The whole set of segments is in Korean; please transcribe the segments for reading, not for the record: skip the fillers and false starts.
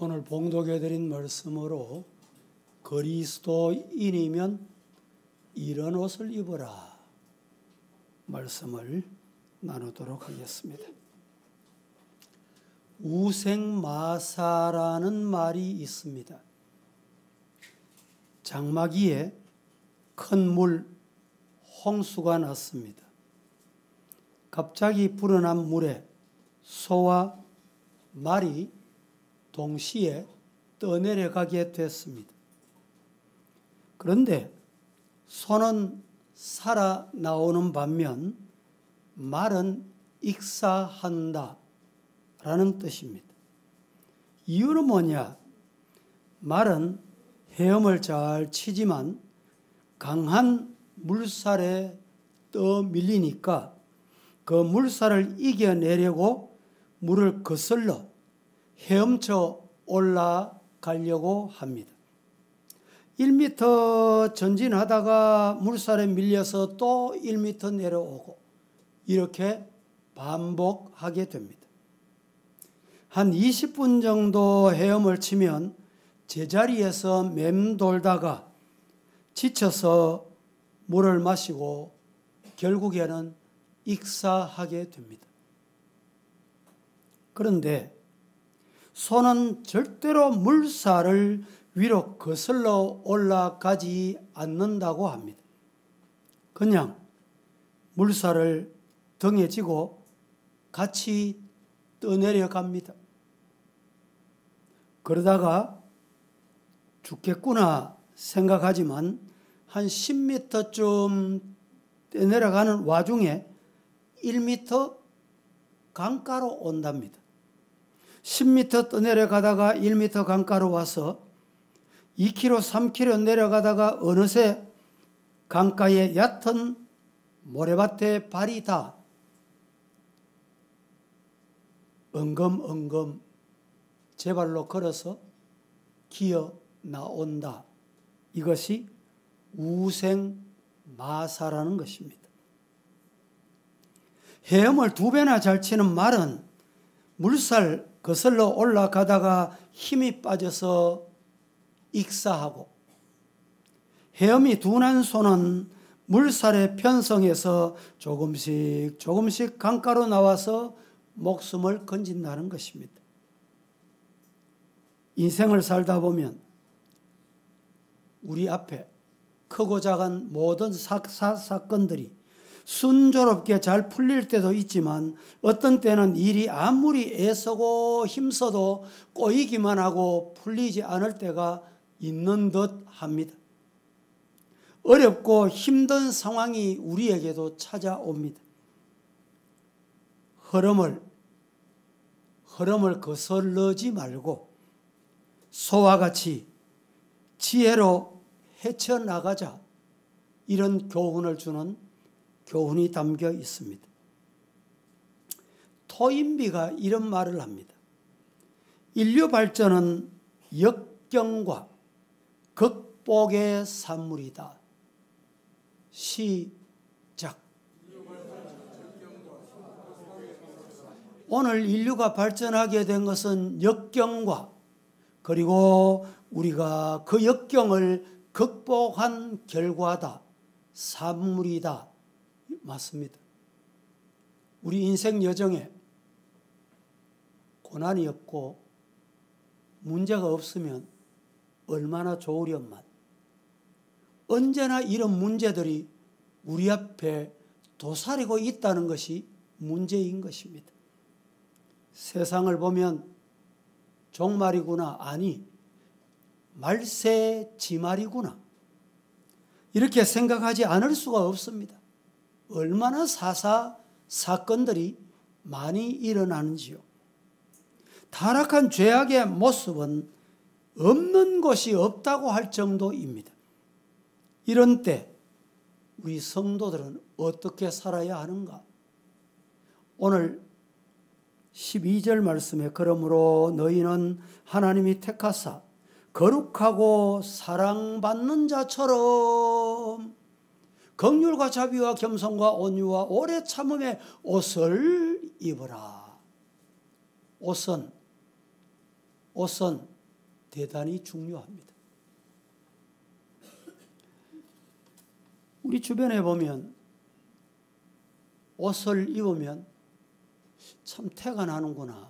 오늘 봉독해 드린 말씀으로 그리스도인이면 이런 옷을 입어라 말씀을 나누도록 하겠습니다. 우생마사라는 말이 있습니다. 장마기에 큰 물, 홍수가 났습니다. 갑자기 불어난 물에 소와 말이 동시에 떠내려가게 됐습니다. 그런데 소는 살아나오는 반면 말은 익사한다 라는 뜻입니다. 이유는 뭐냐? 말은 헤엄을 잘 치지만 강한 물살에 떠밀리니까 그 물살을 이겨내려고 물을 거슬러 헤엄쳐 올라가려고 합니다. 1m 전진하다가 물살에 밀려서 또 1m 내려오고 이렇게 반복하게 됩니다. 한 20분 정도 헤엄을 치면 제자리에서 맴돌다가 지쳐서 물을 마시고 결국에는 익사하게 됩니다. 그런데 소는 절대로 물살을 위로 거슬러 올라가지 않는다고 합니다. 그냥 물살을 등에 지고 같이 떠내려갑니다. 그러다가 죽겠구나 생각하지만 한 10m쯤 내려가는 와중에 1m 강가로 온답니다. 10m 떠내려가다가 1m 강가로 와서 2km, 3km 내려가다가 어느새 강가의 얕은 모래밭에 발이 닿아 엉금엉금 제 발로 걸어서 기어 나온다. 이것이 우생마사라는 것입니다. 헤엄을 2배나 잘 치는 말은 물살 거슬러 올라가다가 힘이 빠져서 익사하고, 헤엄이 둔한 소는 물살에 편성해서 조금씩 강가로 나와서 목숨을 건진다는 것입니다. 인생을 살다 보면 우리 앞에 크고 작은 모든 사건들이 순조롭게 잘 풀릴 때도 있지만 어떤 때는 일이 아무리 애쓰고 힘써도 꼬이기만 하고 풀리지 않을 때가 있는 듯 합니다. 어렵고 힘든 상황이 우리에게도 찾아옵니다. 흐름을 거슬러지 말고 소와 같이 지혜로 헤쳐나가자, 이런 교훈을 주는 교훈이 담겨 있습니다. 토인비가 이런 말을 합니다. 인류 발전은 역경과 극복의 산물이다. 시작. 오늘 인류가 발전하게 된 것은 역경과, 그리고 우리가 그 역경을 극복한 결과다. 산물이다. 맞습니다. 우리 인생 여정에 고난이 없고 문제가 없으면 얼마나 좋으련만. 언제나 이런 문제들이 우리 앞에 도사리고 있다는 것이 문제인 것입니다. 세상을 보면 종말이구나, 아니 말세지말이구나, 이렇게 생각하지 않을 수가 없습니다. 얼마나 사건들이 많이 일어나는지요. 타락한 죄악의 모습은 없는 곳이 없다고 할 정도입니다. 이런 때 우리 성도들은 어떻게 살아야 하는가? 오늘 12절 말씀에 그러므로 너희는 하나님이 택하사 거룩하고 사랑받는 자처럼 긍휼과 자비와 겸손과 온유와 오래 참음의 옷을 입으라. 옷은 대단히 중요합니다. 우리 주변에 보면 옷을 입으면 참 태가 나는구나,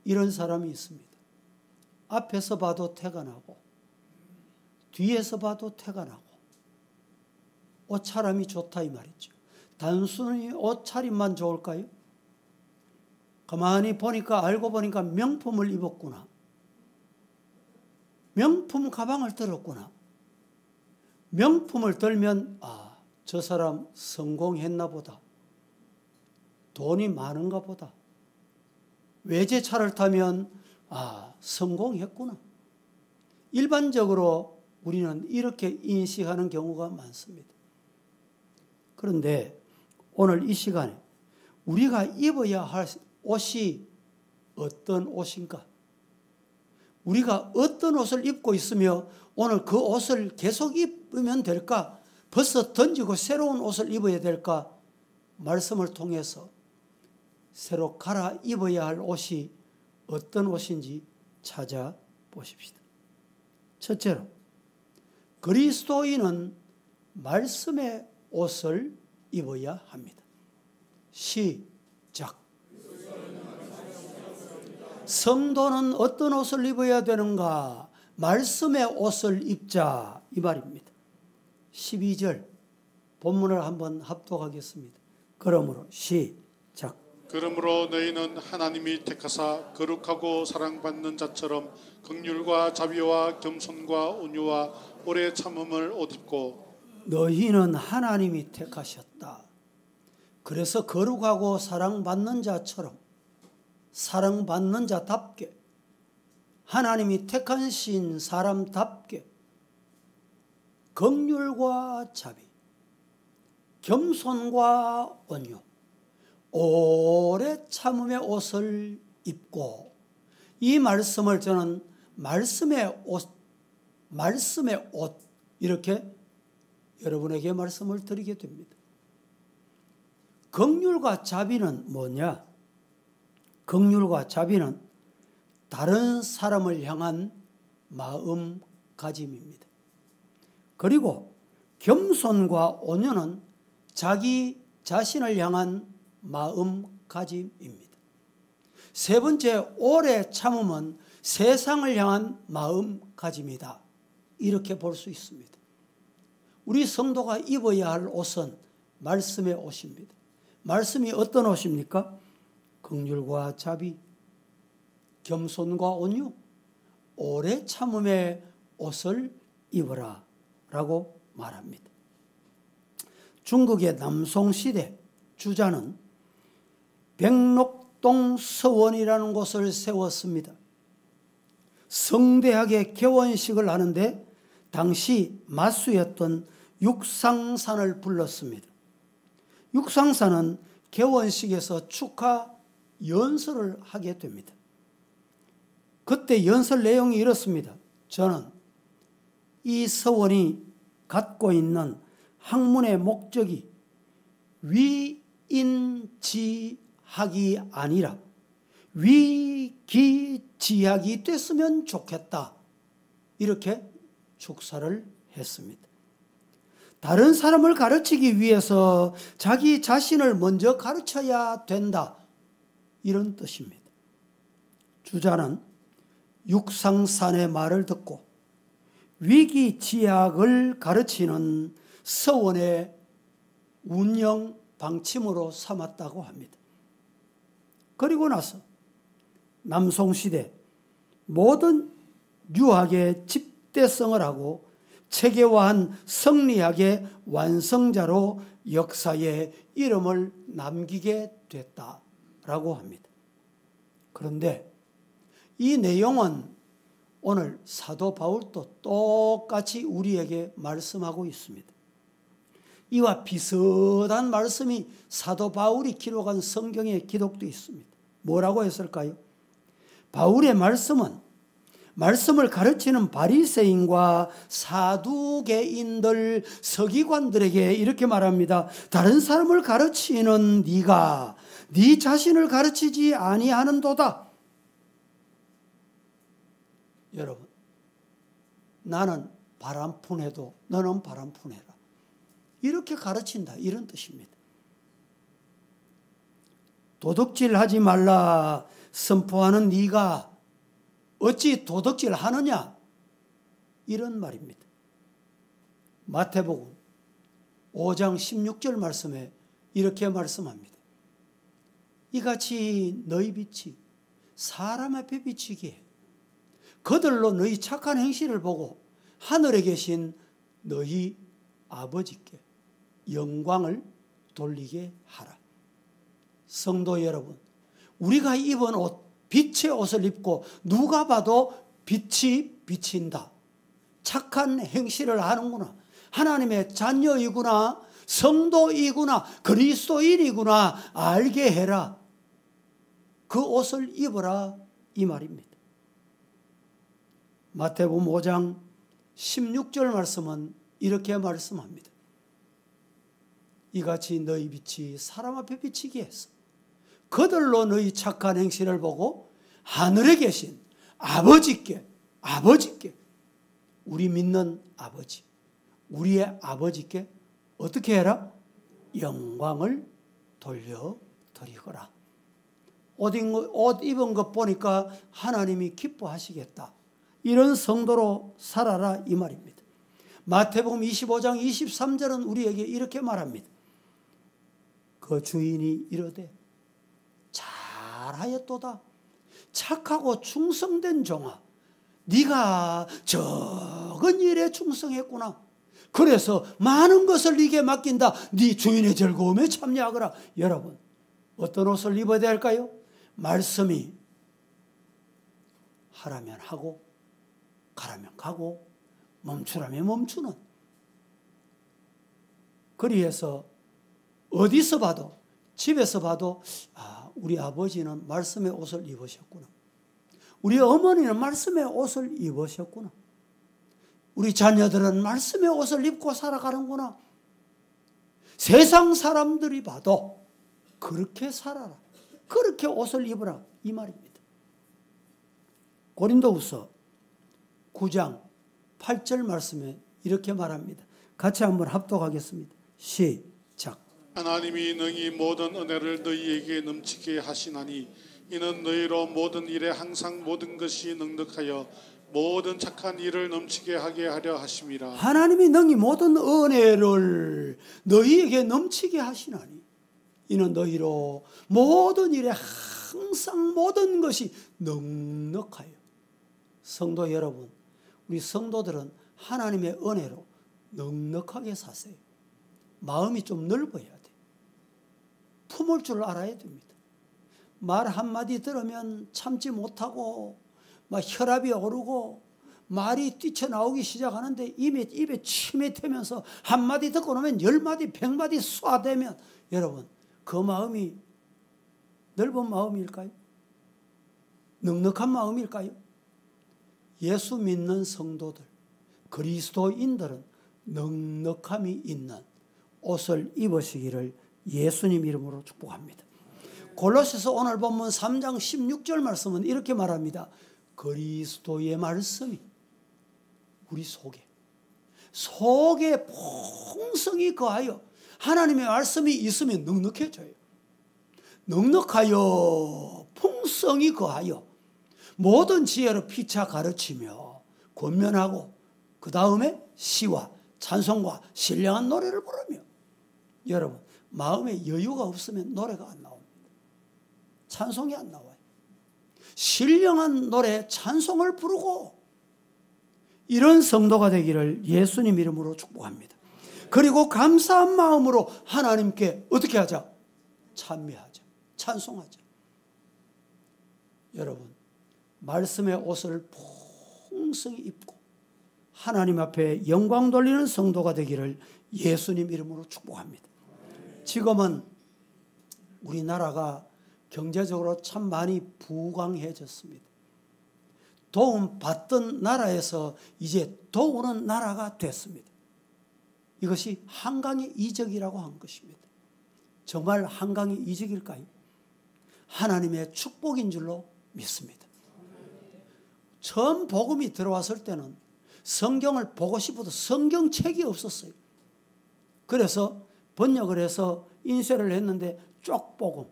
이런 사람이 있습니다. 앞에서 봐도 태가 나고 뒤에서 봐도 태가 나고 옷차림이 좋다 이 말이죠. 단순히 옷차림만 좋을까요? 가만히 보니까, 알고 보니까 명품을 입었구나, 명품 가방을 들었구나. 명품을 들면 저 사람 성공했나 보다, 돈이 많은가 보다. 외제차를 타면 성공했구나. 일반적으로 우리는 이렇게 인식하는 경우가 많습니다. 그런데 오늘 이 시간에 우리가 입어야 할 옷이 어떤 옷인가? 우리가 어떤 옷을 입고 있으며 오늘 그 옷을 계속 입으면 될까? 벌써 던지고 새로운 옷을 입어야 될까? 말씀을 통해서 새로 갈아입어야 할 옷이 어떤 옷인지 찾아보십시다. 첫째로, 그리스도인은 말씀의 옷을 입어야 합니다. 시작. 성도는 어떤 옷을 입어야 되는가? 말씀의 옷을 입자, 이 말입니다. 12절 본문을 한번 합독하겠습니다. 그러므로 시작. 그러므로 너희는 하나님이 택하사 거룩하고 사랑받는 자처럼 긍휼과 자비와 겸손과 온유와 오래 참음을 옷 입고. 너희는 하나님이 택하셨다. 그래서 거룩하고 사랑받는 자처럼, 사랑받는 자답게, 하나님이 택하신 사람답게 긍휼과 자비, 겸손과 온유, 오래 참음의 옷을 입고, 이 말씀을 저는 말씀의 옷 이렇게 여러분에게 말씀을 드리게 됩니다. 긍휼과 자비는 뭐냐? 긍휼과 자비는 다른 사람을 향한 마음가짐입니다. 그리고 겸손과 온유는 자기 자신을 향한 마음가짐입니다. 세 번째, 오래 참음은 세상을 향한 마음가짐이다, 이렇게 볼 수 있습니다. 우리 성도가 입어야 할 옷은 말씀의 옷입니다. 말씀이 어떤 옷입니까? 긍휼과 자비, 겸손과 온유, 오래 참음의 옷을 입어라 라고 말합니다. 중국의 남송시대 주자는 백록동 서원이라는 곳을 세웠습니다. 성대하게 개원식을 하는데 당시 마수였던 육상산을 불렀습니다. 육상산은 개원식에서 축하 연설을 하게 됩니다. 그때 연설 내용이 이렇습니다. 저는 이 서원이 갖고 있는 학문의 목적이 위인지학이 아니라 위기지학이 됐으면 좋겠다, 이렇게 축사를 했습니다. 다른 사람을 가르치기 위해서 자기 자신을 먼저 가르쳐야 된다, 이런 뜻입니다. 주자는 육상산의 말을 듣고 위기지학을 가르치는 서원의 운영 방침으로 삼았다고 합니다. 그리고 나서 남송시대 모든 유학의 집대성을 하고 체계화한 성리학의 완성자로 역사에 이름을 남기게 됐다라고 합니다. 그런데 이 내용은 오늘 사도 바울도 똑같이 우리에게 말씀하고 있습니다. 이와 비슷한 말씀이 사도 바울이 기록한 성경에 기록되어 있습니다. 뭐라고 했을까요? 바울의 말씀은 말씀을 가르치는 바리새인과 사두개인들, 서기관들에게 이렇게 말합니다. 다른 사람을 가르치는 네가 네 자신을 가르치지 아니하는도다. 여러분, 나는 바람 푸내도 너는 바람 푸내라. 이렇게 가르친다. 이런 뜻입니다. 도둑질하지 말라 선포하는 네가 어찌 도둑질하느냐? 이런 말입니다. 마태복음 5장 16절 말씀에 이렇게 말씀합니다. 이같이 너희 빛이 사람 앞에 비치기에 그들로 너희 착한 행실을 보고 하늘에 계신 너희 아버지께 영광을 돌리게 하라. 성도 여러분, 우리가 입은 옷, 빛의 옷을 입고 누가 봐도 빛이 비친다. 착한 행실을 하는구나. 하나님의 자녀이구나. 성도이구나. 그리스도인이구나. 알게 해라. 그 옷을 입어라. 이 말입니다. 마태복음 5장 16절 말씀은 이렇게 말씀합니다. 이같이 너희 빛이 사람 앞에 비치게 해서 그들로 너희 착한 행실을 보고 하늘에 계신 아버지께 우리 믿는 아버지, 우리의 아버지께 어떻게 해라? 영광을 돌려드리거라. 옷 입은 것 보니까 하나님이 기뻐하시겠다. 이런 성도로 살아라 이 말입니다. 마태복음 25장 23절은 우리에게 이렇게 말합니다. 그 주인이 이르되 잘하였도다. 착하고 충성된 종아, 네가 적은 일에 충성했구나. 그래서 많은 것을 네게 맡긴다. 네 주인의 즐거움에 참여하거라. 여러분, 어떤 옷을 입어야 될까요? 말씀이 하라면 하고 가라면 가고 멈추라면 멈추는. 그리해서 어디서 봐도, 집에서 봐도 우리 아버지는 말씀의 옷을 입으셨구나. 우리 어머니는 말씀의 옷을 입으셨구나. 우리 자녀들은 말씀의 옷을 입고 살아가는구나. 세상 사람들이 봐도 그렇게 살아라. 그렇게 옷을 입으라. 이 말입니다. 고린도후서 9장 8절 말씀에 이렇게 말합니다. 같이 한번 합독하겠습니다. 시작. 하나님이 능히 모든 은혜를 너희에게 넘치게 하시나니 이는 너희로 모든 일에 항상 모든 것이 넉넉하여 모든 착한 일을 넘치게 하게 하려 하심이라. 하나님이 능히 모든 은혜를 너희에게 넘치게 하시나니 이는 너희로 모든 일에 항상 모든 것이 넉넉하여. 성도 여러분, 우리 성도들은 하나님의 은혜로 넉넉하게 사세요. 마음이 좀 넓어야 돼. 품을 줄 알아야 됩니다. 말 한마디 들으면 참지 못하고 막 혈압이 오르고 말이 뛰쳐나오기 시작하는데 입에 침이 태면서 한마디 듣고 나면 10마디 100마디 쏴대면 여러분, 그 마음이 넓은 마음일까요? 넉넉한 마음일까요? 예수 믿는 성도들, 그리스도인들은 넉넉함이 있는 옷을 입으시기를 예수님 이름으로 축복합니다. 골로새서 오늘 본문 3장 16절 말씀은 이렇게 말합니다. 그리스도의 말씀이 우리 속에 풍성히 거하여 하나님의 말씀이 있으면 넉넉해져요. 넉넉하여 풍성히 거하여 모든 지혜로 피차 가르치며 권면하고 그 다음에 시와 찬송과 신령한 노래를 부르며. 여러분, 마음에 여유가 없으면 노래가 안 나옵니다. 찬송이 안 나와요. 신령한 노래, 찬송을 부르고 이런 성도가 되기를 예수님 이름으로 축복합니다. 그리고 감사한 마음으로 하나님께 어떻게 하자? 찬미하자. 찬송하자. 여러분, 말씀의 옷을 풍성히 입고 하나님 앞에 영광 돌리는 성도가 되기를 예수님 이름으로 축복합니다. 지금은 우리나라가 경제적으로 참 많이 부강해졌습니다. 도움 받던 나라에서 이제 도우는 나라가 됐습니다. 이것이 한강의 이적이라고 한 것입니다. 정말 한강의 이적일까요? 하나님의 축복인 줄로 믿습니다. 처음 복음이 들어왔을 때는 성경을 보고 싶어도 성경책이 없었어요. 그래서 번역을 해서 인쇄를 했는데 쪽복음,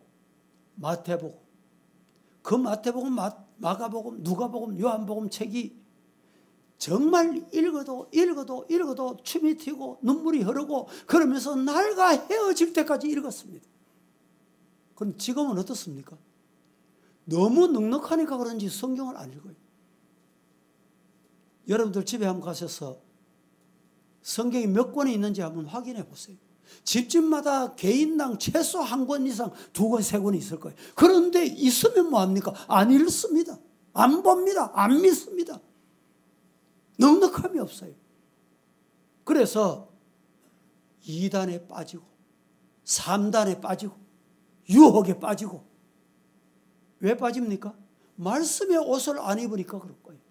마태복음, 그 마태복음, 마가복음, 누가복음, 요한복음 책이 정말 읽어도 춤이 튀고 눈물이 흐르고 그러면서 날과 헤어질 때까지 읽었습니다. 그럼 지금은 어떻습니까? 너무 넉넉하니까 그런지 성경을 안 읽어요. 여러분들 집에 한번 가셔서 성경이 몇 권이 있는지 한번 확인해 보세요. 집집마다 개인당 최소 한 권 이상 2권, 3권이 있을 거예요. 그런데 있으면 뭐합니까? 안 읽습니다. 안 봅니다. 안 믿습니다. 넉넉함이 없어요. 그래서 2단에 빠지고 3단에 빠지고 유혹에 빠지고 왜 빠집니까? 말씀의 옷을 안 입으니까 그럴 거예요.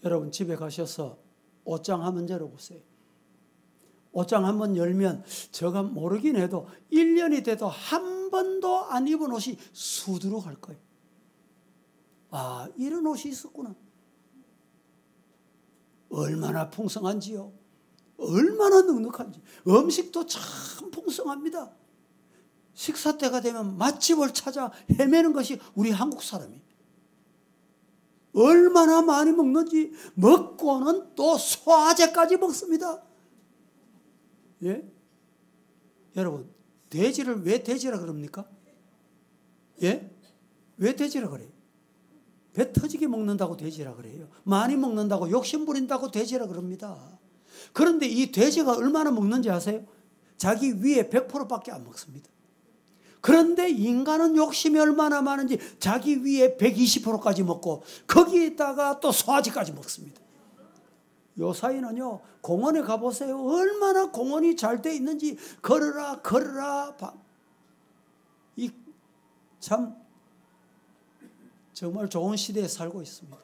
여러분 집에 가셔서 옷장 한번 열어보세요. 옷장 한번 열면 제가 모르긴 해도 1년이 돼도 한 번도 안 입은 옷이 수두룩할 거예요. 아, 이런 옷이 있었구나. 얼마나 풍성한지요. 얼마나 넉넉한지. 음식도 참 풍성합니다. 식사 때가 되면 맛집을 찾아 헤매는 것이 우리 한국 사람이. 얼마나 많이 먹는지 먹고는 또 소화제까지 먹습니다. 예? 여러분, 돼지를 왜 돼지라 그럽니까? 예? 왜 돼지라 그래요? 배 터지게 먹는다고 돼지라 그래요. 많이 먹는다고 욕심 부린다고 돼지라 그럽니다. 그런데 이 돼지가 얼마나 먹는지 아세요? 자기 위에 100%밖에 안 먹습니다. 그런데 인간은 욕심이 얼마나 많은지 자기 위에 120%까지 먹고 거기에다가 또 소화제까지 먹습니다. 요 사이는요, 공원에 가보세요. 얼마나 공원이 잘 돼 있는지 걸어라. 이 참 정말 좋은 시대에 살고 있습니다.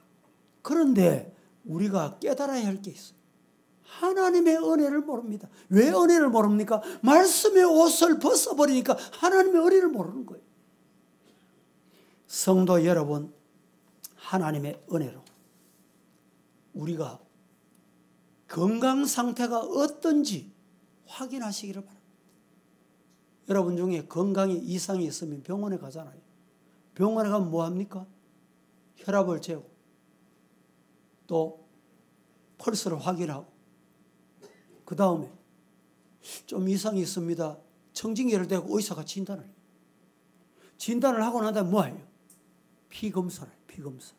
그런데 우리가 깨달아야 할 게 있어요. 하나님의 은혜를 모릅니다. 왜 은혜를 모릅니까? 말씀의 옷을 벗어버리니까 하나님의 은혜를 모르는 거예요. 성도 여러분, 하나님의 은혜로 우리가 건강 상태가 어떤지 확인하시기를 바랍니다. 여러분 중에 건강에 이상이 있으면 병원에 가잖아요. 병원에 가면 뭐합니까? 혈압을 재고 또 펄스를 확인하고 그 다음에 좀 이상이 있습니다. 청진기를 대고 의사가 진단을 해요. 진단을 하고 난 다음에 뭐예요? 피검사를 해요. 피검사.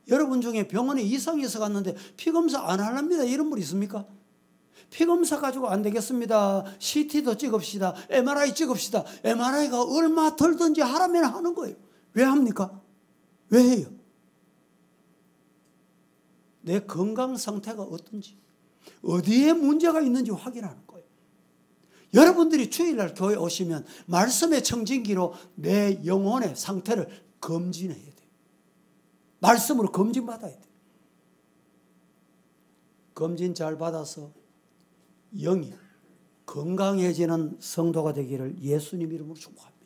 여러분 중에 병원에 이상이 있어 갔는데 피검사 안 하랍니다. 이런 분 있습니까? 피검사 가지고 안 되겠습니다. CT도 찍읍시다. MRI 찍읍시다. MRI가 얼마 들든지 하라면 하는 거예요. 왜 합니까? 왜 해요? 내 건강 상태가 어떤지, 어디에 문제가 있는지 확인하는 거예요. 여러분들이 주일날 교회 오시면 말씀의 청진기로 내 영혼의 상태를 검진해야 돼요. 말씀으로 검진받아야 돼요. 검진 잘 받아서 영이 건강해지는 성도가 되기를 예수님 이름으로 축복합니다.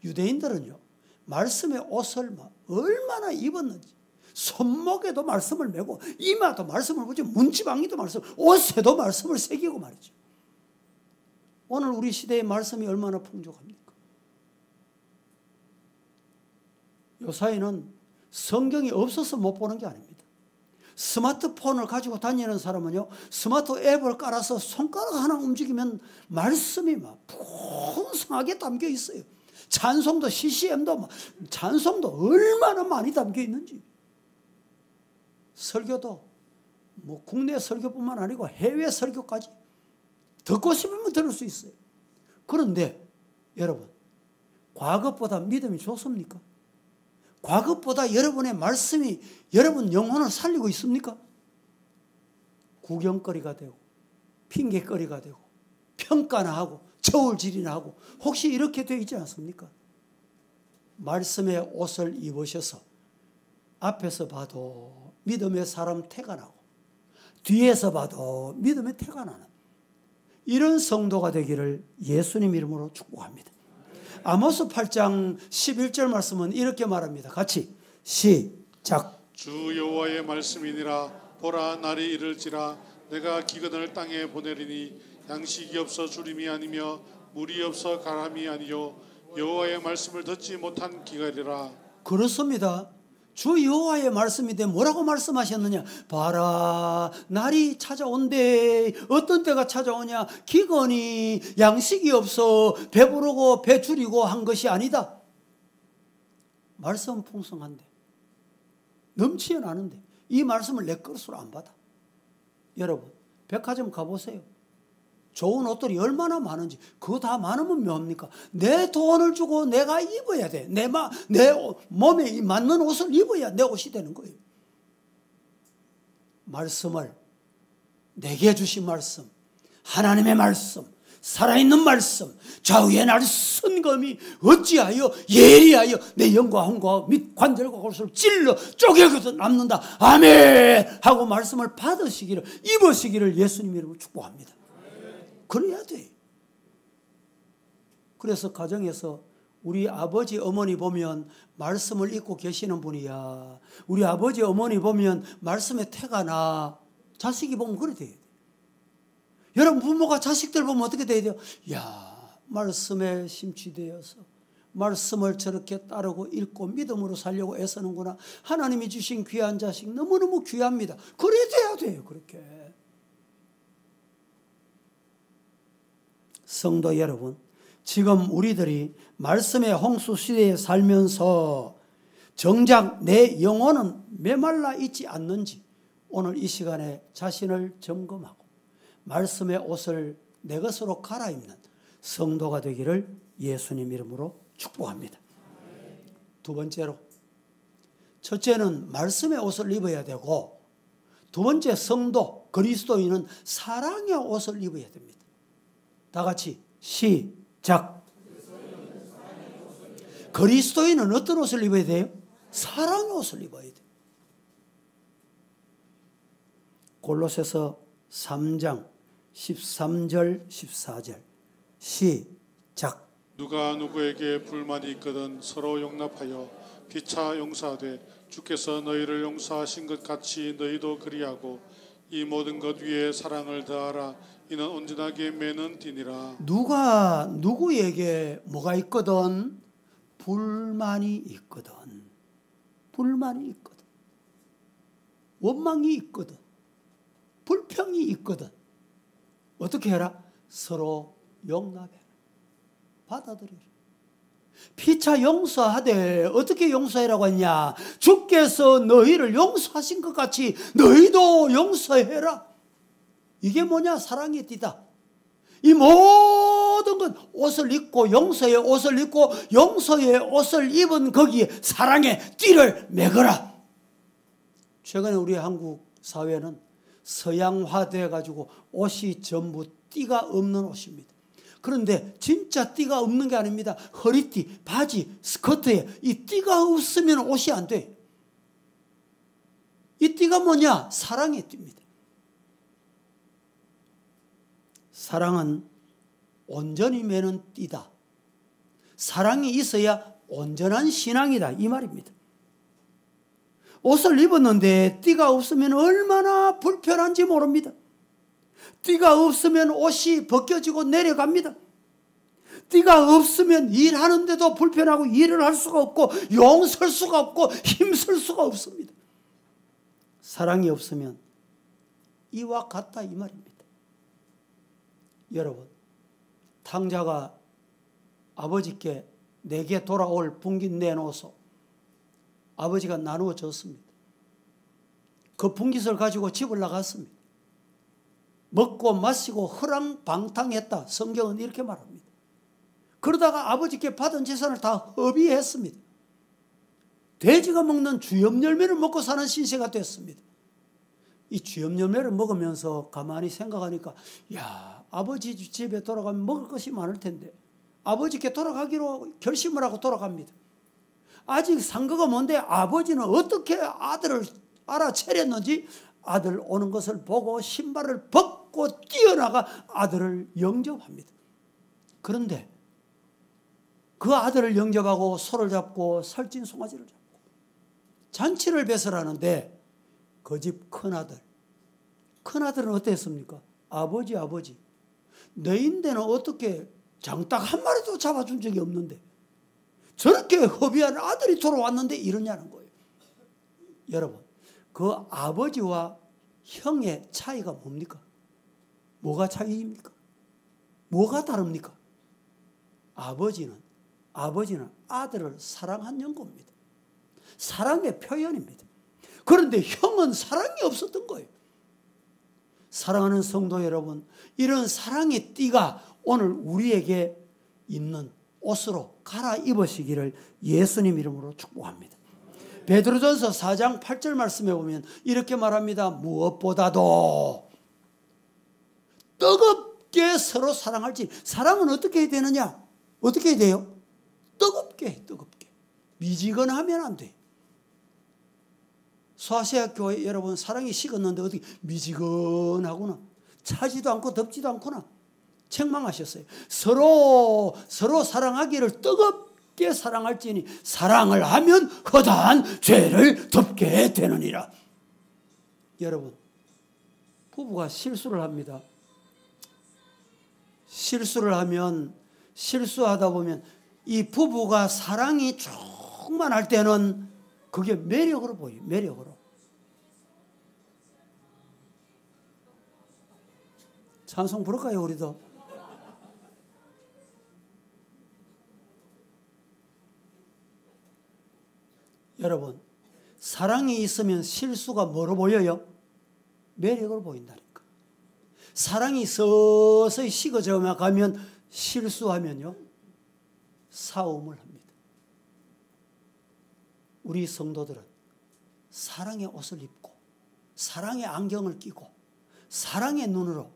유대인들은요, 말씀의 옷을 얼마나 입었는지, 손목에도 말씀을 메고 이마도 말씀을 보지, 문지방에도 말씀, 옷에도 말씀을 새기고 말이죠. 오늘 우리 시대의 말씀이 얼마나 풍족합니까? 요 사이는 성경이 없어서 못 보는 게 아닙니다. 스마트폰을 가지고 다니는 사람은요, 스마트 앱을 깔아서 손가락 하나 움직이면 말씀이 막 풍성하게 담겨 있어요. 찬송도 CCM도 찬송도 얼마나 많이 담겨 있는지. 설교도 뭐 국내 설교뿐만 아니고 해외 설교까지 듣고 싶으면 들을 수 있어요. 그런데 여러분, 과거보다 믿음이 좋습니까? 과거보다 여러분의 말씀이 여러분 영혼을 살리고 있습니까? 구경거리가 되고 핑계거리가 되고 평가나 하고 저울질이나 하고 혹시 이렇게 되어 있지 않습니까? 말씀의 옷을 입으셔서 앞에서 봐도 믿음의 사람 태가 나고 뒤에서 봐도 믿음의 태가 나는 이런 성도가 되기를 예수님 이름으로 축복합니다. 아모스 8장 11절 말씀은 이렇게 말합니다. 같이 시작. 주 여호와의 말씀이니라. 보라, 날이 이를지라. 내가 기근을 땅에 보내리니 양식이 없어 주림이 아니며 물이 없어 가람이 아니요 여호와의 말씀을 듣지 못한 기갈이라. 그렇습니다. 주 여호와의 말씀인데 뭐라고 말씀하셨느냐? 봐라, 날이 찾아온대. 어떤 때가 찾아오냐? 기근이, 양식이 없어 배부르고 배 줄이고 한 것이 아니다. 말씀은 풍성한데, 넘치어 나는데 이 말씀을 내 것으로 안 받아. 여러분, 백화점 가보세요. 좋은 옷들이 얼마나 많은지. 그거 다 많으면 뭐합니까? 내 돈을 주고 내가 입어야 돼. 내 몸에 맞는 옷을 입어야 내 옷이 되는 거예요. 말씀을, 내게 주신 말씀, 하나님의 말씀, 살아있는 말씀, 좌우에 날 선검이 어찌하여 예리하여 내 영과 혼과 및 관절과 골수를 찔러 쪼개고도 남는다. 아멘 하고 말씀을 받으시기를, 입으시기를 예수님 이름으로 축복합니다. 그래야 돼. 그래서 가정에서 우리 아버지 어머니 보면 말씀을 읽고 계시는 분이야. 우리 아버지 어머니 보면 말씀에 태가 나. 자식이 보면 그래 돼야 돼. 여러분, 부모가 자식들 보면 어떻게 돼야 돼요? 야, 말씀에 심취되어서 말씀을 저렇게 따르고 읽고 믿음으로 살려고 애쓰는구나. 하나님이 주신 귀한 자식 너무너무 귀합니다. 그래 돼야 돼요. 그렇게. 성도 여러분, 지금 우리들이 말씀의 홍수 시대에 살면서 정작 내 영혼은 메말라 있지 않는지 오늘 이 시간에 자신을 점검하고 말씀의 옷을 내 것으로 갈아입는 성도가 되기를 예수님 이름으로 축복합니다. 두 번째로, 첫째는 말씀의 옷을 입어야 되고, 두 번째, 성도 그리스도인은 사랑의 옷을 입어야 됩니다. 다 같이 시작. 그리스도인은 어떤 옷을 입어야 돼요? 사랑의 옷을 입어야 돼요. 골로새서 3장 13절 14절 시작. 누가 누구에게 불만이 있거든 서로 용납하여 피차 용서하되 주께서 너희를 용서하신 것 같이 너희도 그리하고 이 모든 것 위에 사랑을 더하라. 이는 온전하게 매는 띠니라. 누가 누구에게 뭐가 있거든? 불만이 있거든. 불만이 있거든. 원망이 있거든. 불평이 있거든. 어떻게 해라? 서로 용납해라. 받아들여라. 피차 용서하되 어떻게 용서해라고 했냐? 주께서 너희를 용서하신 것 같이 너희도 용서해라. 이게 뭐냐? 사랑의 띠다. 이 모든 건 옷을 입고 용서의 옷을 입고 용서의 옷을 입은 거기에 사랑의 띠를 매거라. 최근에 우리 한국 사회는 서양화돼 가지고 옷이 전부 띠가 없는 옷입니다. 그런데 진짜 띠가 없는 게 아닙니다. 허리띠, 바지, 스커트에 이 띠가 없으면 옷이 안 돼. 이 띠가 뭐냐? 사랑의 띠입니다. 사랑은 온전히 매는 띠다. 사랑이 있어야 온전한 신앙이다. 이 말입니다. 옷을 입었는데 띠가 없으면 얼마나 불편한지 모릅니다. 띠가 없으면 옷이 벗겨지고 내려갑니다. 띠가 없으면 일하는데도 불편하고 일을 할 수가 없고 용설 수가 없고 힘쓸 수가 없습니다. 사랑이 없으면 이와 같다 이 말입니다. 여러분, 탕자가 아버지께 내게 돌아올 분깃 내놓아서 아버지가 나누어 줬습니다. 그 분깃을 가지고 집을 나갔습니다. 먹고 마시고 허랑방탕했다. 성경은 이렇게 말합니다. 그러다가 아버지께 받은 재산을 다 허비했습니다. 돼지가 먹는 주엽열매를 먹고 사는 신세가 됐습니다. 이 주엽열매를 먹으면서 가만히 생각하니까 야, 아버지 집에 돌아가면 먹을 것이 많을 텐데 아버지께 돌아가기로 결심을 하고 돌아갑니다. 아직 상거가 뭔데 아버지는 어떻게 아들을 알아차렸는지 아들 오는 것을 보고 신발을 벗고 뛰어나가 아들을 영접합니다. 그런데 그 아들을 영접하고 소를 잡고 살찐 송아지를 잡고 잔치를 배설하는데 그 집 큰아들은 어땠습니까? 아버지 너인데는 어떻게 장딱 한 마리도 잡아준 적이 없는데 저렇게 허비한 아들이 돌아왔는데 이러냐는 거예요. 여러분, 그 아버지와 형의 차이가 뭡니까? 뭐가 차이입니까? 뭐가 다릅니까? 아버지는 아들을 사랑한 겁니다. 사랑의 표현입니다. 그런데 형은 사랑이 없었던 거예요. 사랑하는 성도 여러분, 이런 사랑의 띠가 오늘 우리에게 있는 옷으로 갈아입으시기를 예수님 이름으로 축복합니다. 베드로전서 4장 8절 말씀에 보면 이렇게 말합니다. 무엇보다도 뜨겁게 서로 사랑할지. 사랑은 어떻게 해야 되느냐? 어떻게 해야 돼요? 뜨겁게. 미지근하면 안 돼요. 소아시아 교회 여러분, 사랑이 식었는데 어떻게 미지근하구나, 차지도 않고 덥지도 않구나 책망하셨어요. 서로 사랑하기를 뜨겁게 사랑할지니 사랑을 하면 허다한 죄를 덮게 되느니라. 여러분, 부부가 실수를 합니다. 실수를 하면, 실수하다 보면 이 부부가 사랑이 충만할 때는 그게 매력으로 보여요. 매력으로. 찬송 부를까요, 우리도? 여러분, 사랑이 있으면 실수가 뭐로 보여요? 매력으로 보인다니까. 사랑이 서서히 식어져 가면 실수하면요, 싸움을 합니다. 우리 성도들은 사랑의 옷을 입고 사랑의 안경을 끼고 사랑의 눈으로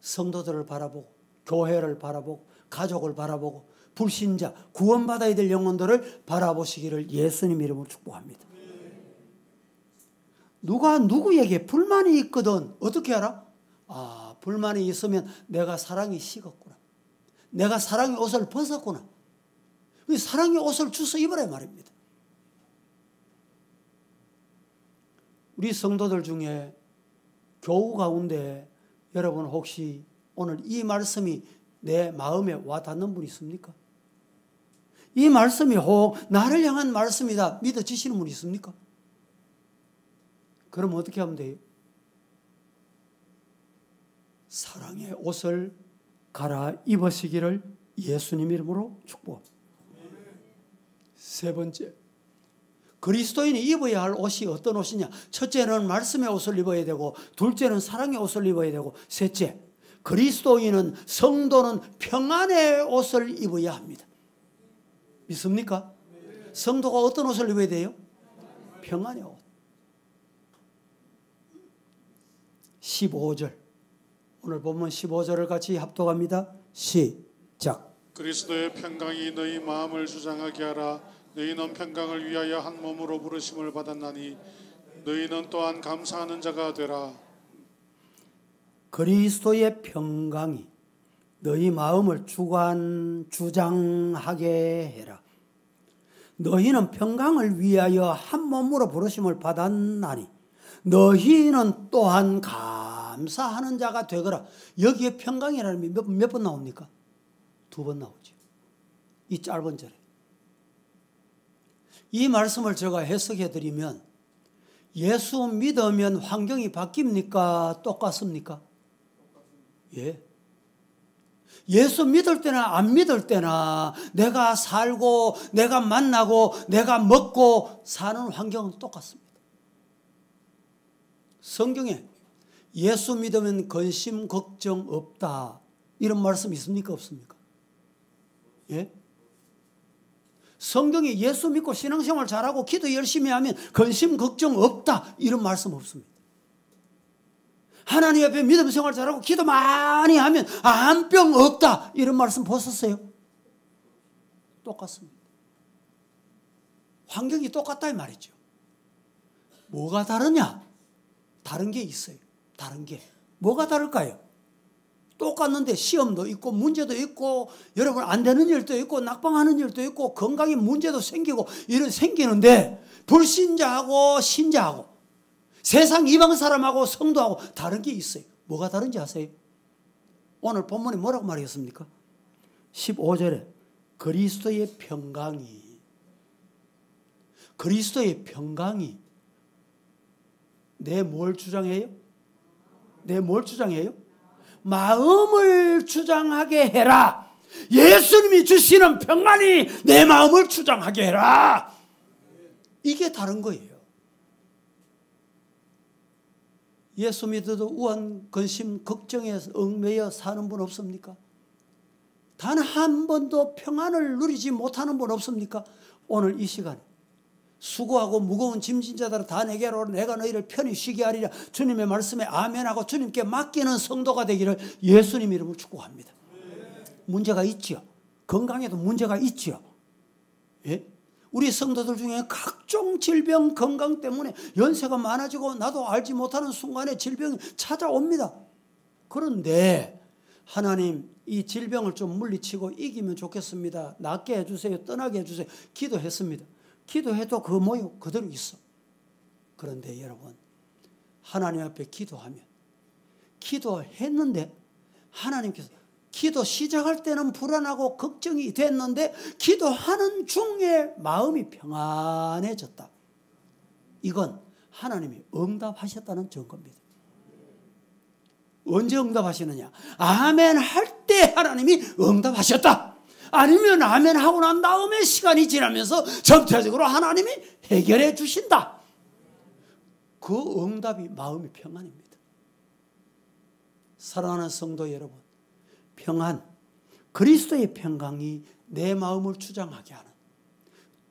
성도들을 바라보고 교회를 바라보고 가족을 바라보고 불신자, 구원받아야 될 영혼들을 바라보시기를 예수님 이름으로 축복합니다. 누가 누구에게 불만이 있거든 어떻게 알아? 아, 불만이 있으면 내가 사랑이 식었구나, 내가 사랑의 옷을 벗었구나. 사랑의 옷을 주워 입으라 말입니다. 우리 성도들 중에 교우 가운데 여러분 혹시 오늘 이 말씀이 내 마음에 와 닿는 분 있습니까? 이 말씀이 혹 나를 향한 말씀이다 믿어지시는 분 있습니까? 그럼 어떻게 하면 돼요? 사랑의 옷을 갈아입으시기를 예수님 이름으로 축복합니다. 세 번째, 그리스도인이 입어야 할 옷이 어떤 옷이냐? 첫째는 말씀의 옷을 입어야 되고, 둘째는 사랑의 옷을 입어야 되고, 셋째, 그리스도인은, 성도는 평안의 옷을 입어야 합니다. 믿습니까? 성도가 어떤 옷을 입어야 돼요? 평안의 옷. 15절, 오늘 본문 15절을 같이 합독합니다. 시작. 그리스도의 평강이 너희 마음을 주장하게 하라. 너희는 평강을 위하여 한 몸으로 부르심을 받았나니 너희는 또한 감사하는 자가 되라. 그리스도의 평강이 너희 마음을 주장하게 해라. 너희는 평강을 위하여 한 몸으로 부르심을 받았나니 너희는 또한 감사하는 자가 되거라. 여기에 평강이라는 게 몇 번 나옵니까? 2번 나오죠. 이 짧은 절에. 이 말씀을 제가 해석해 드리면, 예수 믿으면 환경이 바뀝니까? 똑같습니까? 예. 예수 믿을 때나 안 믿을 때나 내가 살고 내가 만나고 내가 먹고 사는 환경은 똑같습니다. 성경에 예수 믿으면 근심 걱정 없다 이런 말씀 있습니까? 없습니까? 예? 성경에 예수 믿고 신앙생활 잘하고 기도 열심히 하면 근심 걱정 없다 이런 말씀 없습니다. 하나님 앞에 믿음 생활 잘하고 기도 많이 하면 암병 없다 이런 말씀 보셨어요? 똑같습니다. 환경이 똑같다 이 말이죠. 뭐가 다르냐? 다른 게 있어요. 다른 게. 뭐가 다를까요? 똑같는데 시험도 있고 문제도 있고 여러분 안 되는 일도 있고 낙방하는 일도 있고 건강에 문제도 생기고 이런 생기는데 불신자하고 신자하고 세상 이방 사람하고 성도하고 다른 게 있어요. 뭐가 다른지 아세요? 오늘 본문에 뭐라고 말했습니까? 15절에 그리스도의 평강이 내 뭘 주장해요? 내 뭘 주장해요? 마음을 주장하게 해라. 예수님이 주시는 평안이 내 마음을 주장하게 해라. 이게 다른 거예요. 예수 믿어도 우한, 근심, 걱정에 얽매여 사는 분 없습니까? 단 한 번도 평안을 누리지 못하는 분 없습니까? 오늘 이 시간에 수고하고 무거운 짐진 자들아 다 내게로 오라. 내가 너희를 편히 쉬게 하리라. 주님의 말씀에 아멘하고 주님께 맡기는 성도가 되기를 예수님 이름으로 축복합니다. 문제가 있죠. 건강에도 문제가 있죠. 예? 우리 성도들 중에 각종 질병, 건강 때문에 연세가 많아지고 나도 알지 못하는 순간에 질병이 찾아옵니다. 그런데 하나님 이 질병을 좀 물리치고 이기면 좋겠습니다. 낫게 해주세요. 떠나게 해주세요. 기도했습니다. 기도해도 그 모습 그대로 있어. 그런데 여러분 하나님 앞에 기도하면 기도했는데 하나님께서 기도 시작할 때는 불안하고 걱정이 됐는데 기도하는 중에 마음이 평안해졌다. 이건 하나님이 응답하셨다는 증거입니다. 언제 응답하시느냐? 아멘 할 때 하나님이 응답하셨다. 아니면 아멘 하고 난 다음에 시간이 지나면서 전체적으로 하나님이 해결해 주신다. 그 응답이 마음이 평안입니다. 사랑하는 성도 여러분, 평안, 그리스도의 평강이 내 마음을 주장하게 하는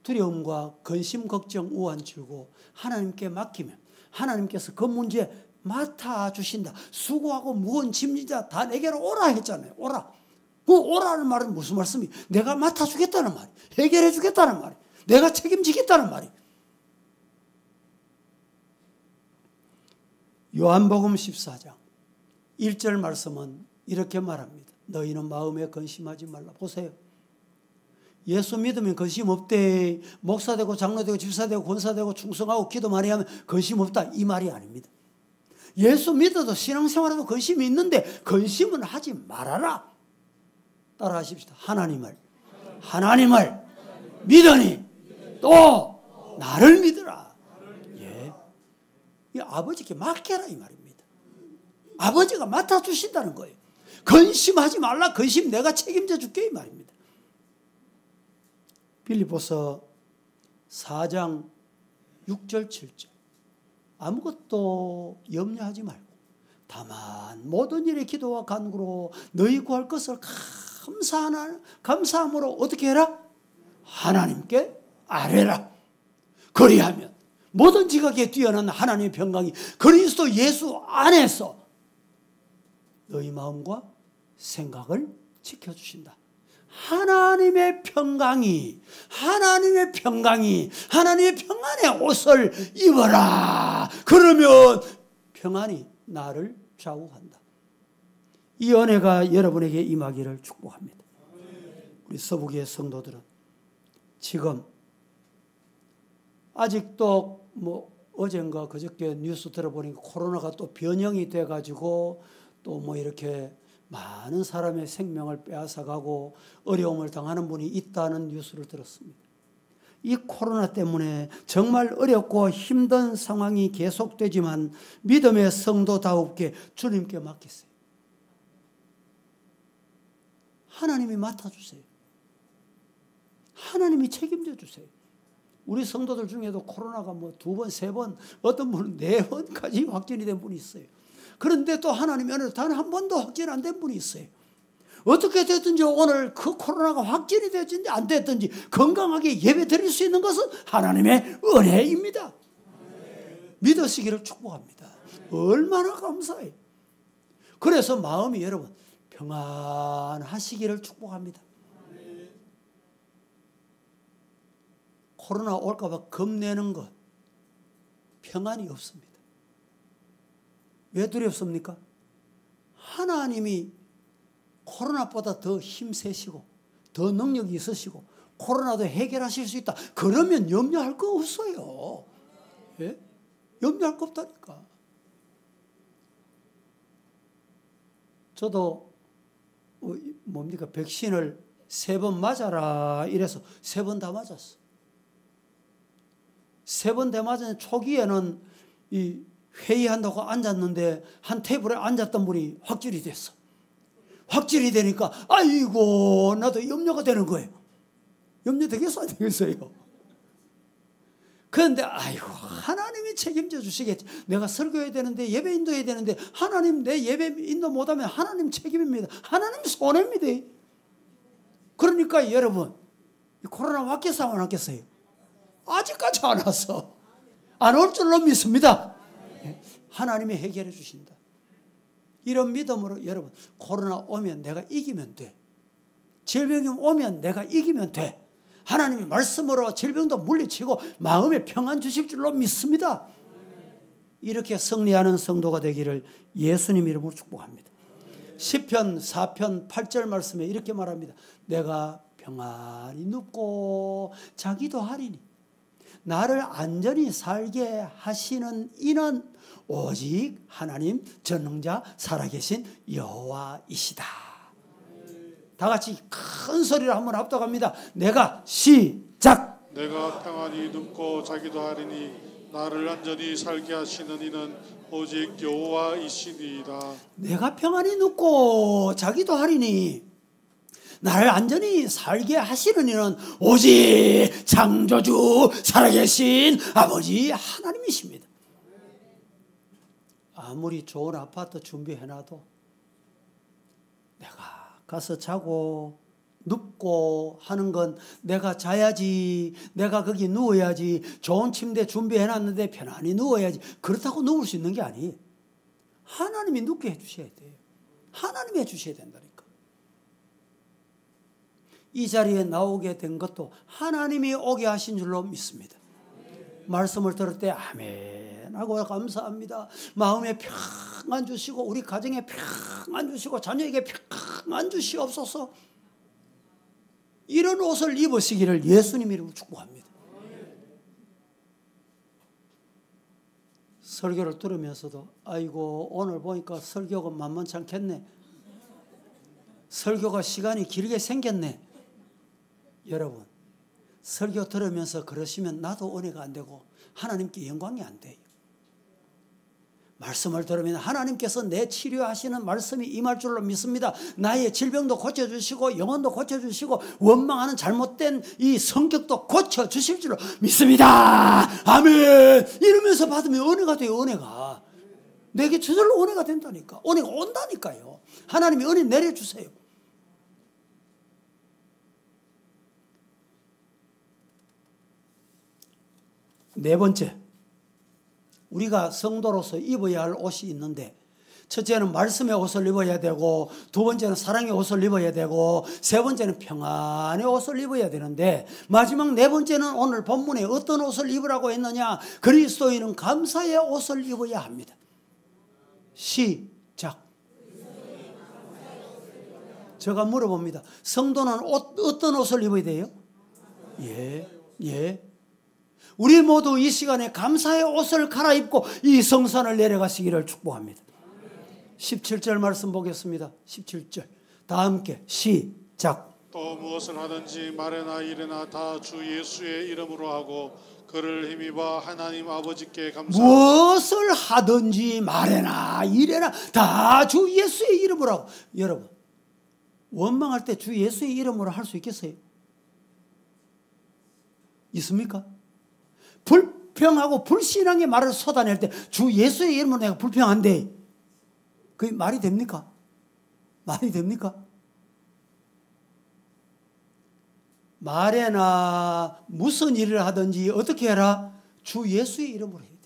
두려움과 근심, 걱정, 우한, 즐거움 하나님께 맡기면 하나님께서 그 문제 맡아주신다. 수고하고 무거운 짐진 자 다 내게로 오라 했잖아요. 오라. 그 오라는 말은 무슨 말씀이에요? 내가 맡아주겠다는 말이에요. 해결해 주겠다는 말이에요. 내가 책임지겠다는 말이에요. 요한복음 14장 1절 말씀은 이렇게 말합니다. 너희는 마음에 근심하지 말라. 보세요. 예수 믿으면 근심 없대. 목사 되고 장로 되고 집사 되고 권사 되고 충성하고 기도 많이 하면 근심 없다. 이 말이 아닙니다. 예수 믿어도 신앙생활에도 근심이 있는데 근심은 하지 말아라. 따라 하십시다. 하나님을 믿으니 또 나를 믿으라. 예. 이 아버지께 맡겨라 이 말입니다. 아버지가 맡아주신다는 거예요. 근심하지 말라. 근심 내가 책임져 줄게 이 말입니다. 빌립보서 4장 6절 7절 아무것도 염려하지 말고 다만 모든 일에 기도와 간구로 너희 구할 것을 감사함으로 어떻게 해라? 하나님께 아뢰라. 그리하면 모든 지각에 뛰어난 하나님의 평강이 그리스도 예수 안에서 너희 마음과 생각을 지켜주신다. 하나님의 평강의 평안의 옷을 입어라. 그러면 평안이 나를 좌우한다. 이 은혜가 여러분에게 임하기를 축복합니다. 우리 서부교회 성도들은 지금 아직도 어젠가 그저께 뉴스 들어보니까 코로나가 또 변형이 돼가지고 또 이렇게 많은 사람의 생명을 빼앗아가고 어려움을 당하는 분이 있다는 뉴스를 들었습니다. 이 코로나 때문에 정말 어렵고 힘든 상황이 계속되지만 믿음의 성도다웁게 주님께 맡기세요. 하나님이 맡아주세요. 하나님이 책임져 주세요. 우리 성도들 중에도 코로나가 2번, 3번, 어떤 분은 4번까지 확진이 된 분이 있어요. 그런데 또 하나님의 은혜로 단 한 번도 확진 안 된 분이 있어요. 어떻게 됐든지 오늘 그 코로나가 확진이 됐든지 안 됐든지 건강하게 예배 드릴 수 있는 것은 하나님의 은혜입니다. 믿으시기를 축복합니다. 얼마나 감사해요. 그래서 마음이 여러분 평안하시기를 축복합니다. 코로나 올까 봐 겁내는 것 평안이 없습니다. 왜 두렵습니까? 하나님이 코로나보다 더 힘세시고 더 능력이 있으시고 코로나도 해결하실 수 있다. 그러면 염려할 거 없어요. 예? 염려할 거 없다니까. 저도 백신을 3번 맞아라 이래서 3번 다 맞았어. 3번 다 맞은 초기에는 이 회의한다고 앉았는데 한 테이블에 앉았던 분이 확진이 됐어. 확진이 되니까 아이고 나도 염려가 되는 거예요. 염려 되겠어 안 되겠어요? 그런데 아이고 하나님이 책임져 주시겠지. 내가 설교해야 되는데 예배 인도해야 되는데 하나님 내 예배 인도 못하면 하나님 책임입니다. 하나님 손해입니다. 그러니까 여러분 코로나 왔겠어요 안 왔겠어요? 아직까지 안 왔어. 안 올 줄로 믿습니다. 하나님이 해결해 주신다. 이런 믿음으로 여러분 코로나 오면 내가 이기면 돼. 질병이 오면 내가 이기면 돼. 하나님이 말씀으로 질병도 물리치고 마음에 평안 주실 줄로 믿습니다. 이렇게 승리하는 성도가 되기를 예수님 이름으로 축복합니다. 시편 4편 8절 말씀에 이렇게 말합니다. 내가 평안히 눕고 자기도 하리니 나를 안전히 살게 하시는 이는 오직 하나님 전능자 살아계신 여호와이시다. 다 같이 큰 소리로 한번 합독합니다. 내가 시작. 내가 평안히 눕고 자기도 하리니 나를 안전히 살게 하시는 이는 오직 여호와이시니이다. 내가 평안히 눕고 자기도 하리니 나를 안전히 살게 하시는 이는 오직 창조주 살아계신 아버지 하나님이십니다. 아무리 좋은 아파트 준비해놔도 내가 가서 자고 눕고 하는 건 내가 자야지, 내가 거기 누워야지, 좋은 침대 준비해놨는데 편안히 누워야지, 그렇다고 누울 수 있는 게 아니에요. 하나님이 눕게 해주셔야 돼요. 하나님이 해주셔야 된다니까. 이 자리에 나오게 된 것도 하나님이 오게 하신 줄로 믿습니다. 말씀을 들을 때 아멘 하고 감사합니다. 마음에 평안 주시고 우리 가정에 평안 주시고 자녀에게 평안 주시옵소서. 이런 옷을 입으시기를 예수님 이름으로 축복합니다. 설교를 들으면서도 아이고 오늘 보니까 설교가 만만치 않겠네. 설교가 시간이 길게 생겼네. 여러분 설교 들으면서 그러시면 나도 은혜가 안 되고 하나님께 영광이 안 돼요. 말씀을 들으면 하나님께서 내 치료하시는 말씀이 임할 줄로 믿습니다. 나의 질병도 고쳐주시고 영혼도 고쳐주시고 원망하는 잘못된 이 성격도 고쳐주실 줄로 믿습니다. 아멘. 이러면서 받으면 은혜가 돼요. 은혜가 내게 저절로 은혜가 된다니까. 은혜가 온다니까요. 하나님이 은혜 내려주세요. 네 번째, 우리가 성도로서 입어야 할 옷이 있는데 첫째는 말씀의 옷을 입어야 되고 두 번째는 사랑의 옷을 입어야 되고 세 번째는 평안의 옷을 입어야 되는데 마지막 네 번째는 오늘 본문에 어떤 옷을 입으라고 했느냐? 그리스도인은 감사의 옷을 입어야 합니다. 시작. 제가 물어봅니다. 성도는 어떤 옷을 입어야 돼요? 예. 우리 모두 이 시간에 감사의 옷을 갈아입고 이 성산을 내려가시기를 축복합니다. 17절 말씀 보겠습니다. 17절 다 함께 시작. 또 무엇을 하든지 말이나 일이나 다 주 예수의 이름으로 하고 그를 힘입어 하나님 아버지께 감사하고. 무엇을 하든지 말이나 일이나 다 주 예수의 이름으로 하고. 여러분 원망할 때 주 예수의 이름으로 할 수 있겠어요? 있습니까? 불평하고 불신앙의 말을 쏟아낼 때 주 예수의 이름으로 내가 불평한데 그게 말이 됩니까? 말이 됩니까? 말에나 무슨 일을 하든지 어떻게 해라? 주 예수의 이름으로 해야 돼.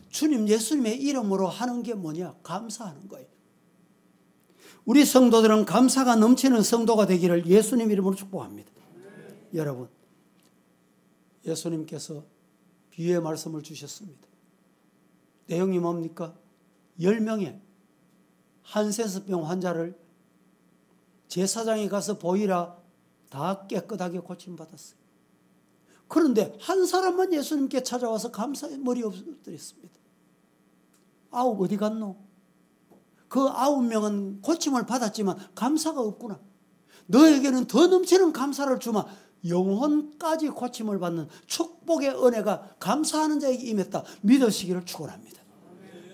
주님 예수님의 이름으로 하는 게 뭐냐? 감사하는 거예요. 우리 성도들은 감사가 넘치는 성도가 되기를 예수님 이름으로 축복합니다. 여러분 예수님께서 비유의 말씀을 주셨습니다. 내용이 뭡니까? 10명의 한센스병 환자를 제사장이 가서 보이라 다 깨끗하게 고침받았어요. 그런데 한 사람만 예수님께 찾아와서 감사의 머리 엎드렸습니다. 9 어디 갔노? 그 9명은 고침을 받았지만 감사가 없구나. 너에게는 더 넘치는 감사를 주마. 영혼까지 고침을 받는 축복의 은혜가 감사하는 자에게 임했다. 믿으시기를 축원합니다.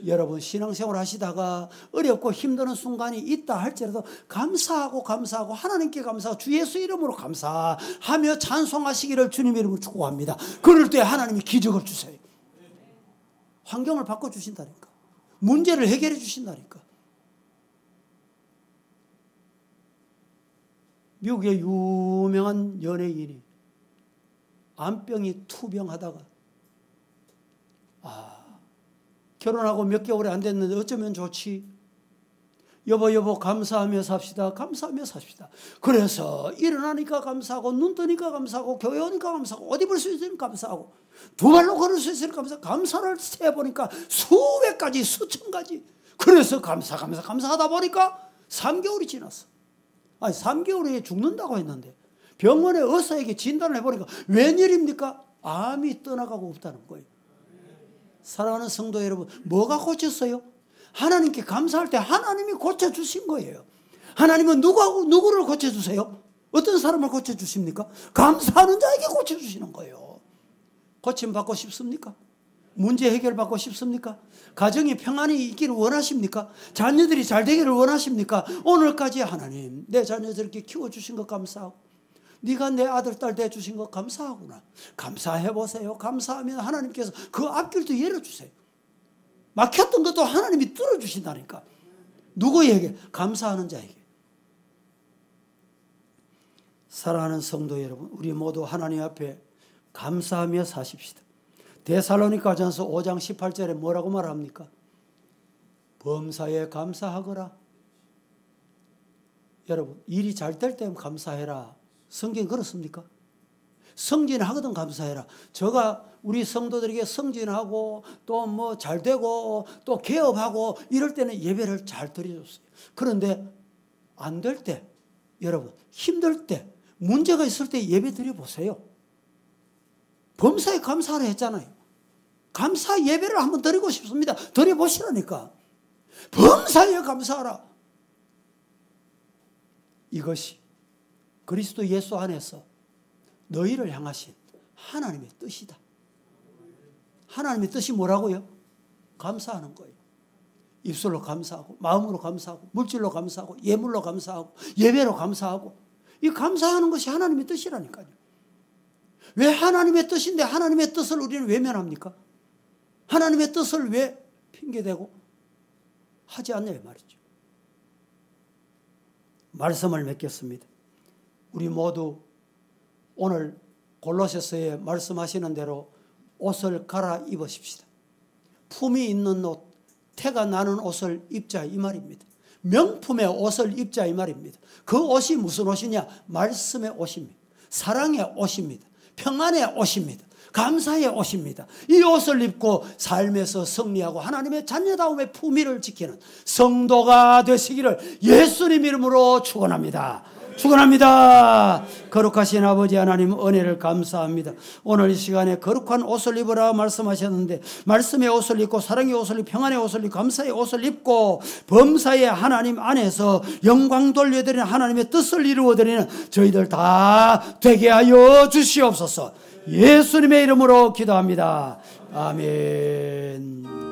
여러분 신앙생활 하시다가 어렵고 힘드는 순간이 있다 할지라도 감사하고 하나님께 감사하고 주 예수 이름으로 감사하며 찬송하시기를 주님 이름으로 축복합니다. 그럴 때 하나님이 기적을 주세요. 환경을 바꿔주신다니까. 문제를 해결해 주신다니까. 미국의 유명한 연예인이 암병이 투병하다가 결혼하고 몇 개월이 안 됐는데 어쩌면 좋지. 여보 감사하며 삽시다. 감사하며 삽시다. 그래서 일어나니까 감사하고 눈 뜨니까 감사하고 교회 오니까 감사하고 옷 입을 수 있으니까 감사하고 두 발로 걸을 수 있으니까 감사하고 감사를 세보니까 수백 가지 수천 가지. 그래서 감사하다 보니까 3개월이 지났어. 3개월에 죽는다고 했는데 병원에 의사에게 진단을 해보니까 웬일입니까? 암이 떠나가고 없다는 거예요. 사랑하는 성도 여러분, 뭐가 고쳤어요? 하나님께 감사할 때 하나님이 고쳐주신 거예요. 하나님은 누구를 고쳐주세요? 어떤 사람을 고쳐주십니까? 감사하는 자에게 고쳐주시는 거예요. 고침받고 싶습니까? 문제 해결받고 싶습니까? 가정이 평안히 있기를 원하십니까? 자녀들이 잘 되기를 원하십니까? 오늘까지 하나님 내 자녀들 이렇게 키워주신 것 감사하고 네가 내 아들 딸 대주신 것 감사하구나. 감사해보세요. 감사하면 하나님께서 그 앞길도 열어주세요. 막혔던 것도 하나님이 뚫어주신다니까. 누구에게? 감사하는 자에게. 사랑하는 성도 여러분, 우리 모두 하나님 앞에 감사하며 사십시다. 데살로니가전서 5장 18절에 뭐라고 말합니까? 범사에 감사하거라. 여러분, 일이 잘 될 때면 감사해라. 성경 그렇습니까? 승진하거든 감사해라. 제가 우리 성도들에게 승진하고 또 뭐 잘 되고 또 개업하고 이럴 때는 예배를 잘 드려줬어요. 그런데 안 될 때, 여러분 힘들 때, 문제가 있을 때 예배 드려보세요. 범사에 감사하라 했잖아요. 감사 예배를 한번 드리고 싶습니다. 드려보시라니까. 범사에 감사하라. 이것이 그리스도 예수 안에서 너희를 향하신 하나님의 뜻이다. 하나님의 뜻이 뭐라고요? 감사하는 거예요. 입술로 감사하고 마음으로 감사하고 물질로 감사하고 예물로 감사하고 예배로 감사하고 이 감사하는 것이 하나님의 뜻이라니까요. 왜 하나님의 뜻인데 하나님의 뜻을 우리는 외면합니까? 하나님의 뜻을 왜 핑계대고 하지 않냐 말이죠. 말씀을 맺겠습니다. 우리 모두 오늘 골로새서에 말씀하시는 대로 옷을 갈아입으십시다. 품이 있는 옷, 태가 나는 옷을 입자 이 말입니다. 명품의 옷을 입자 이 말입니다. 그 옷이 무슨 옷이냐? 말씀의 옷입니다. 사랑의 옷입니다. 평안의 옷입니다. 감사의 옷입니다. 이 옷을 입고 삶에서 승리하고 하나님의 자녀다움의 품위를 지키는 성도가 되시기를 예수님 이름으로 축원합니다. 축원합니다. 거룩하신 아버지 하나님 은혜를 감사합니다. 오늘 이 시간에 거룩한 옷을 입으라 말씀하셨는데 말씀의 옷을 입고 사랑의 옷을 입고 평안의 옷을 입고 감사의 옷을 입고 범사의 하나님 안에서 영광 돌려드리는 하나님의 뜻을 이루어드리는 저희들 다 되게 하여 주시옵소서. 예수님의 이름으로 기도합니다. 아멘.